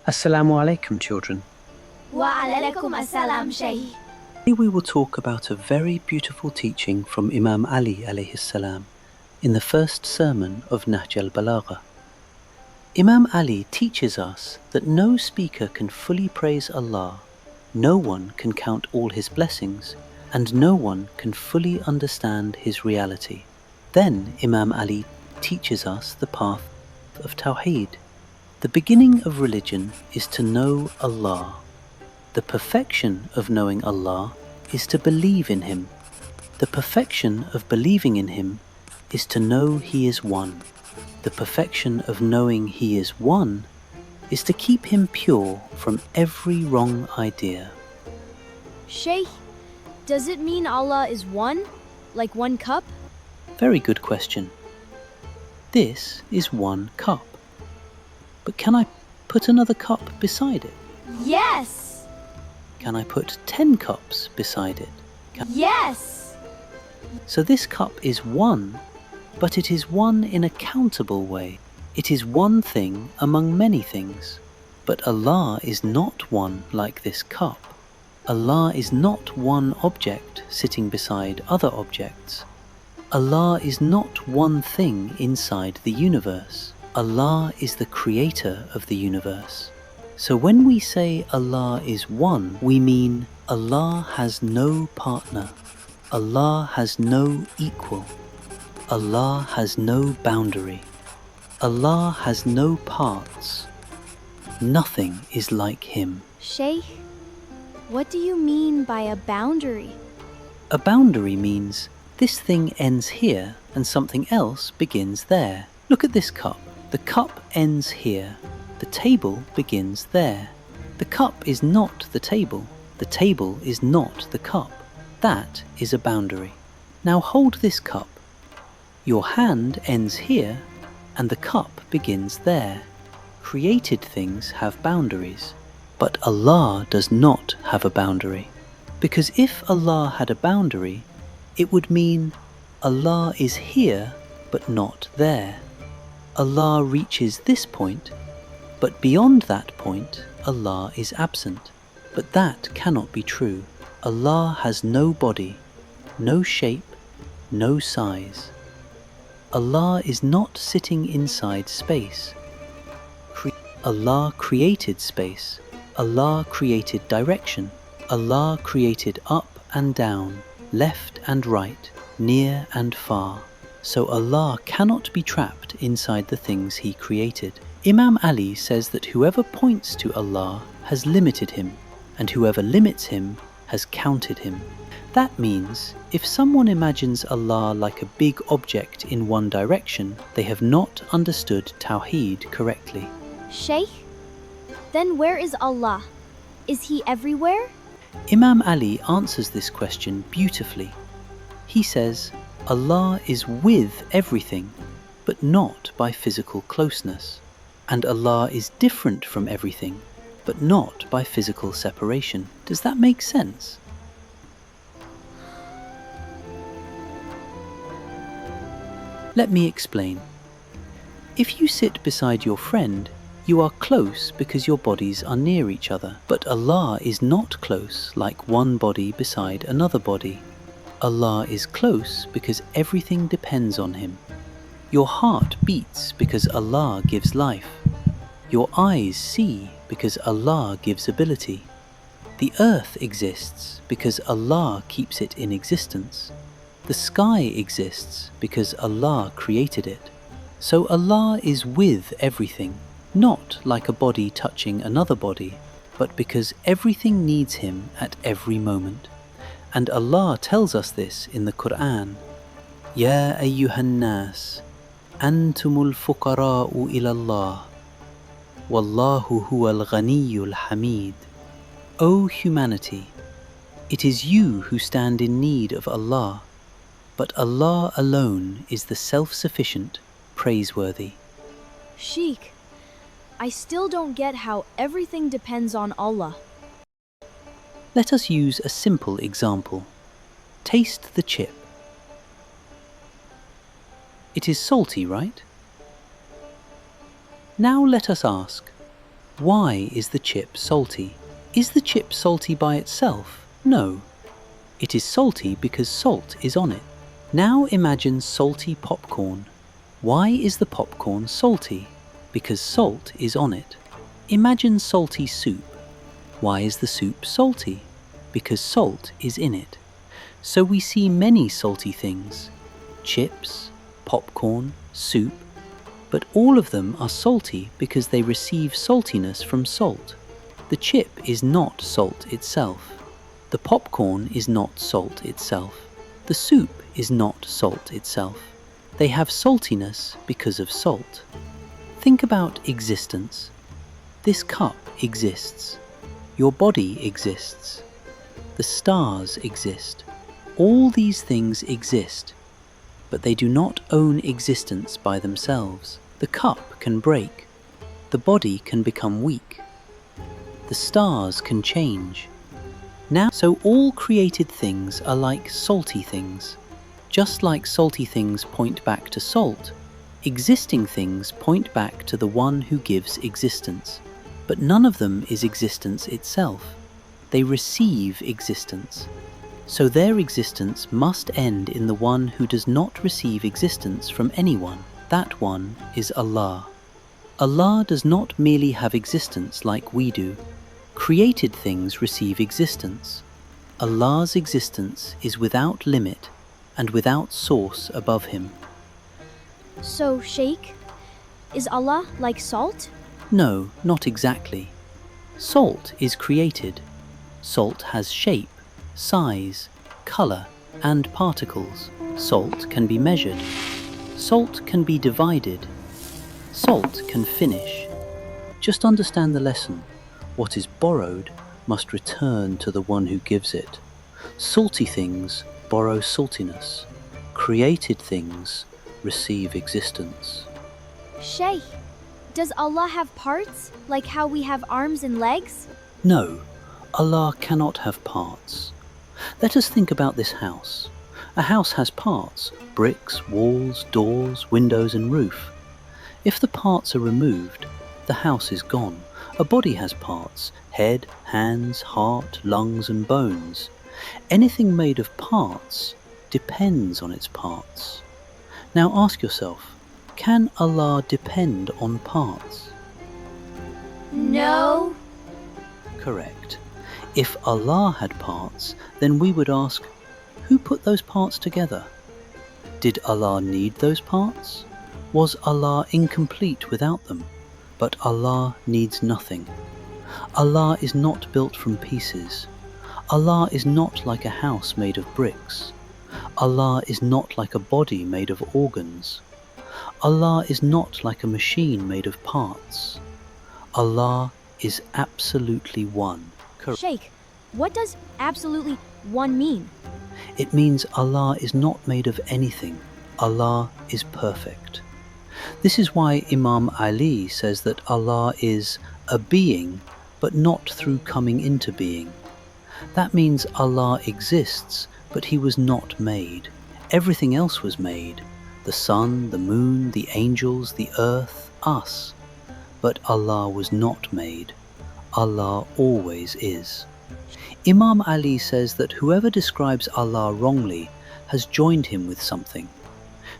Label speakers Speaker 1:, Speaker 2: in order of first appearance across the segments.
Speaker 1: Assalamu alaikum, children.
Speaker 2: Wa alaikum assalam, Shaykh.
Speaker 1: Today we will talk about a very beautiful teaching from Imam Ali alayhi salam in the first sermon of Nahj al-Balaghah. Imam Ali teaches us that no speaker can fully praise Allah, no one can count all His blessings, and no one can fully understand His reality. Then Imam Ali teaches us the path of Tawhid. The beginning of religion is to know Allah. The perfection of knowing Allah is to believe in Him. The perfection of believing in Him is to know He is one. The perfection of knowing He is one is to keep Him pure from every wrong idea.
Speaker 2: Shaykh, does it mean Allah is one? Like one cup?
Speaker 1: Very good question. This is one cup. But can I put another cup beside it?
Speaker 2: Yes!
Speaker 1: Can I put 10 cups beside it?
Speaker 2: Yes!
Speaker 1: So this cup is one, but it is one in a countable way. It is one thing among many things. But Allah is not one like this cup. Allah is not one object sitting beside other objects. Allah is not one thing inside the universe. Allah is the creator of the universe. So when we say Allah is one, we mean Allah has no partner. Allah has no equal. Allah has no boundary. Allah has no parts. Nothing is like Him.
Speaker 2: Shaykh, what do you mean by a boundary?
Speaker 1: A boundary means this thing ends here and something else begins there. Look at this cup. The cup ends here. The table begins there. The cup is not the table. The table is not the cup. That is a boundary. Now hold this cup. Your hand ends here and the cup begins there. Created things have boundaries, but Allah does not have a boundary. Because if Allah had a boundary, it would mean Allah is here but not there. Allah reaches this point, but beyond that point, Allah is absent. But that cannot be true. Allah has no body, no shape, no size. Allah is not sitting inside space. Allah created space. Allah created direction. Allah created up and down, left and right, near and far. So Allah cannot be trapped inside the things He created. Imam Ali says that whoever points to Allah has limited Him, and whoever limits Him has counted Him. That means if someone imagines Allah like a big object in one direction, they have not understood Tawhid correctly.
Speaker 2: Shaykh, then where is Allah? Is He everywhere?
Speaker 1: Imam Ali answers this question beautifully. He says, Allah is with everything, but not by physical closeness. And Allah is different from everything, but not by physical separation. Does that make sense? Let me explain. If you sit beside your friend, you are close because your bodies are near each other. But Allah is not close like one body beside another body. Allah is close because everything depends on Him. Your heart beats because Allah gives life. Your eyes see because Allah gives ability. The earth exists because Allah keeps it in existence. The sky exists because Allah created it. So Allah is with everything, not like a body touching another body, but because everything needs Him at every moment. And Allah tells us this in the Quran. Ya ayyuhan nas, antumul fuqara'u ilallah, wallahu huwal ghaniyyul hamid. O humanity, it is you who stand in need of Allah, but Allah alone is the self-sufficient, praiseworthy.
Speaker 2: Sheikh, I still don't get how everything depends on Allah.
Speaker 1: Let us use a simple example. Taste the chip. It is salty, right? Now let us ask, Why is the chip salty? Is the chip salty by itself? No. It is salty because salt is on it. Now imagine salty popcorn. Why is the popcorn salty? Because salt is on it. Imagine salty soup. Why is the soup salty? Because salt is in it. So we see many salty things. Chips, popcorn, soup, but all of them are salty because they receive saltiness from salt. The chip is not salt itself. The popcorn is not salt itself. The soup is not salt itself. They have saltiness because of salt. Think about existence. This cup exists. Your body exists. The stars exist. All these things exist, but they do not own existence by themselves. The cup can break. The body can become weak. The stars can change. Now, so all created things are like salty things. Just like salty things point back to salt, existing things point back to the one who gives existence. But none of them is existence itself. They receive existence. So their existence must end in the one who does not receive existence from anyone. That one is Allah. Allah does not merely have existence like we do. Created things receive existence. Allah's existence is without limit and without source above him.
Speaker 2: So, Shaikh, is Allah like salt?
Speaker 1: No, not exactly. Salt is created. Salt has shape, size, color, and particles. Salt can be measured. Salt can be divided. Salt can finish. Just understand the lesson. What is borrowed must return to the one who gives it. Salty things borrow saltiness. Created things receive existence.
Speaker 2: Shaykh, does Allah have parts, like how we have arms and legs?
Speaker 1: No, Allah cannot have parts. Let us think about this house. A house has parts: bricks, walls, doors, windows, and roof. If the parts are removed, the house is gone. A body has parts: head, hands, heart, lungs, and bones. Anything made of parts depends on its parts. Now ask yourself, can Allah depend on parts?
Speaker 2: No.
Speaker 1: Correct. If Allah had parts, then we would ask, who put those parts together? Did Allah need those parts? Was Allah incomplete without them? But Allah needs nothing. Allah is not built from pieces. Allah is not like a house made of bricks. Allah is not like a body made of organs. Allah is not like a machine made of parts. Allah is absolutely one.
Speaker 2: Shaykh, what does absolutely one mean?
Speaker 1: It means Allah is not made of anything. Allah is perfect. This is why Imam Ali says that Allah is a being, but not through coming into being. That means Allah exists, but he was not made. Everything else was made: the sun, the moon, the angels, the earth, us. But Allah was not made. Allah always is. Imam Ali says that whoever describes Allah wrongly has joined him with something.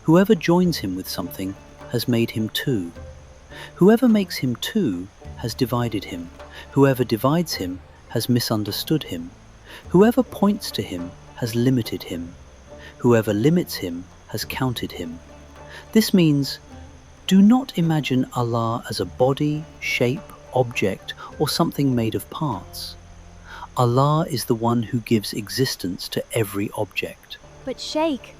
Speaker 1: Whoever joins him with something has made him two. Whoever makes him two has divided him. Whoever divides him has misunderstood him. Whoever points to him has limited him. Whoever limits him has counted him. This means, do not imagine Allah as a body, shape, object, or something made of parts. Allah is the one who gives existence to every object.
Speaker 2: But Shaykh,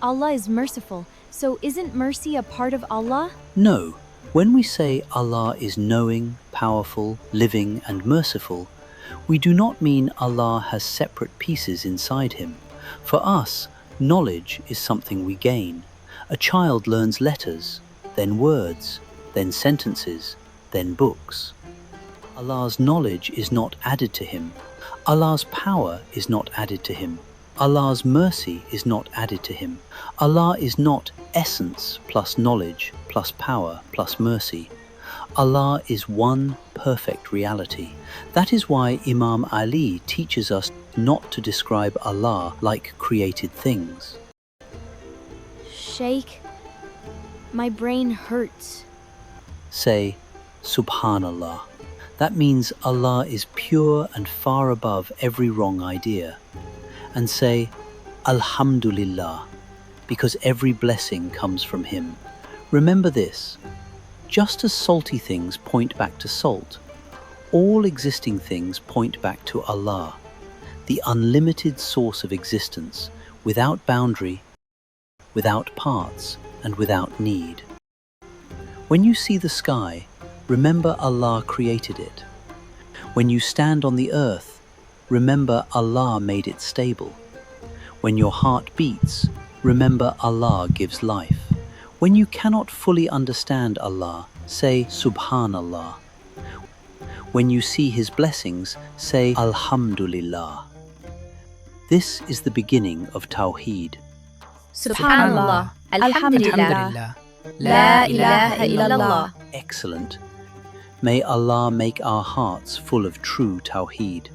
Speaker 2: Allah is merciful, so isn't mercy a part of Allah?
Speaker 1: No. When we say Allah is knowing, powerful, living, and merciful, we do not mean Allah has separate pieces inside him. For us, knowledge is something we gain. A child learns letters, then words, then sentences, then books. Allah's knowledge is not added to him. Allah's power is not added to him. Allah's mercy is not added to him. Allah is not essence plus knowledge plus power plus mercy. Allah is one perfect reality. That is why Imam Ali teaches us not to describe Allah like created things.
Speaker 2: Shaikh, my brain hurts.
Speaker 1: Say, SubhanAllah. That means Allah is pure and far above every wrong idea. And say, Alhamdulillah, because every blessing comes from Him. Remember this, just as salty things point back to salt, all existing things point back to Allah, the unlimited source of existence, without boundary, without parts, and without need. When you see the sky, remember Allah created it. When you stand on the earth, remember Allah made it stable. When your heart beats, remember Allah gives life. When you cannot fully understand Allah, say SubhanAllah. When you see His blessings, say Alhamdulillah. This is the beginning of Tawhid.
Speaker 3: SubhanAllah, Alhamdulillah, La ilaha illallah.
Speaker 1: Excellent. May Allah make our hearts full of true Tawhid.